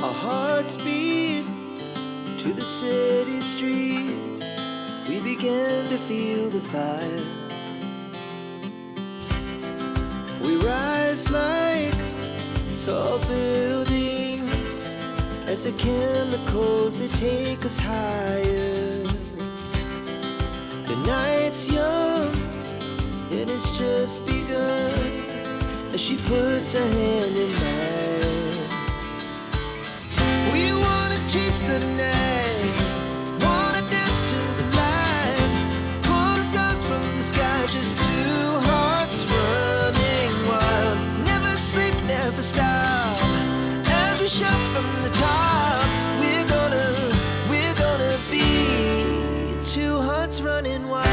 Our hearts beat to the city streets. We began to feel the fire. We rise like tall buildings as the chemicals, they take us higher. The night's young, it has just begun as she puts her hand in mine. We wanna chase the night, wanna dance to the light, pull the stars from the sky, just two hearts running wild. Never sleep, never stop, as we shout from the top. We're gonna be two hearts running wild.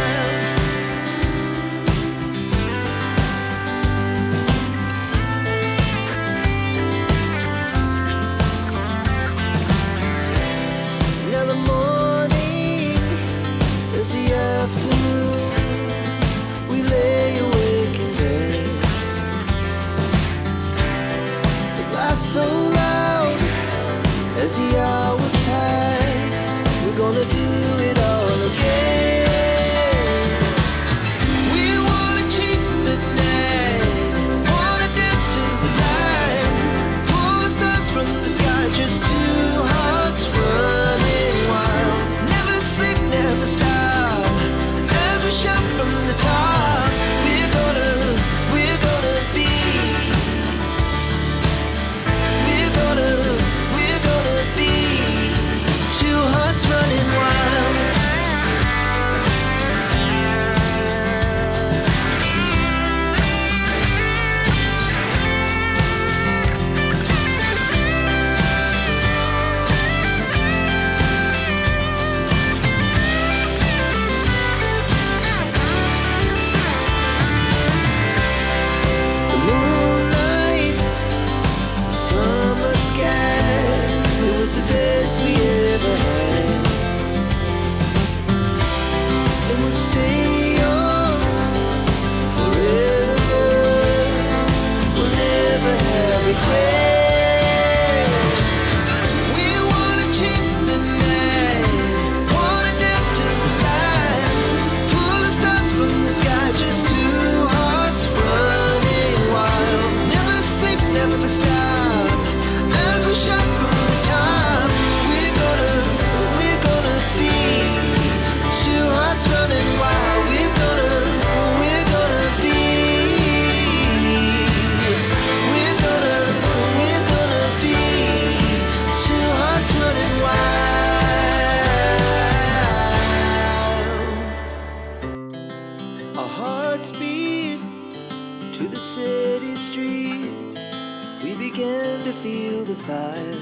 So loud as the hours pass, we're gonna do it all again. We wanna chase the night, wanna dance to the light, pull the stars from the sky, just two hearts running wild. Never sleep, never stop, as we shout from the top. We're gonna be two hearts running wild. The moonlight, summer sky, it was the best we ever had. And we'll stay on forever. We'll never have regrets. We wanna chase the night, wanna dance to the light, pull the stars from the sky, just two hearts running wild. Never sleep, never stop, as we shout from the top. We're gonna be two hearts running wild. We're gonna be two hearts running wild. Our hearts beat to the city streets. We began to feel the fire.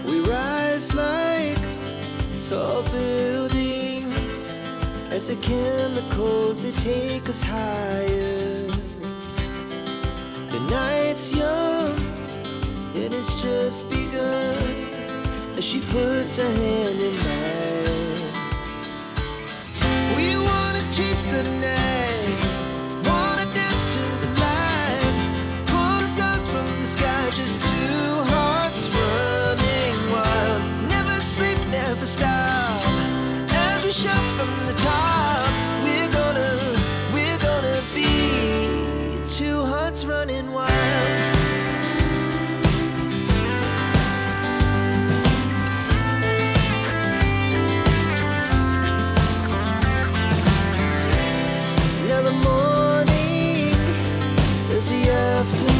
We rise like tall buildings as the chemicals, they take us higher. The night's young, it has just begun as she puts her hand in mine. We wanna chase the night, wanna dance to the light, pull the stars from the sky, just two hearts running wild. Never sleep, never stop, as we shout from the top. We're gonna be two hearts running wild. Now the morning is the afternoon.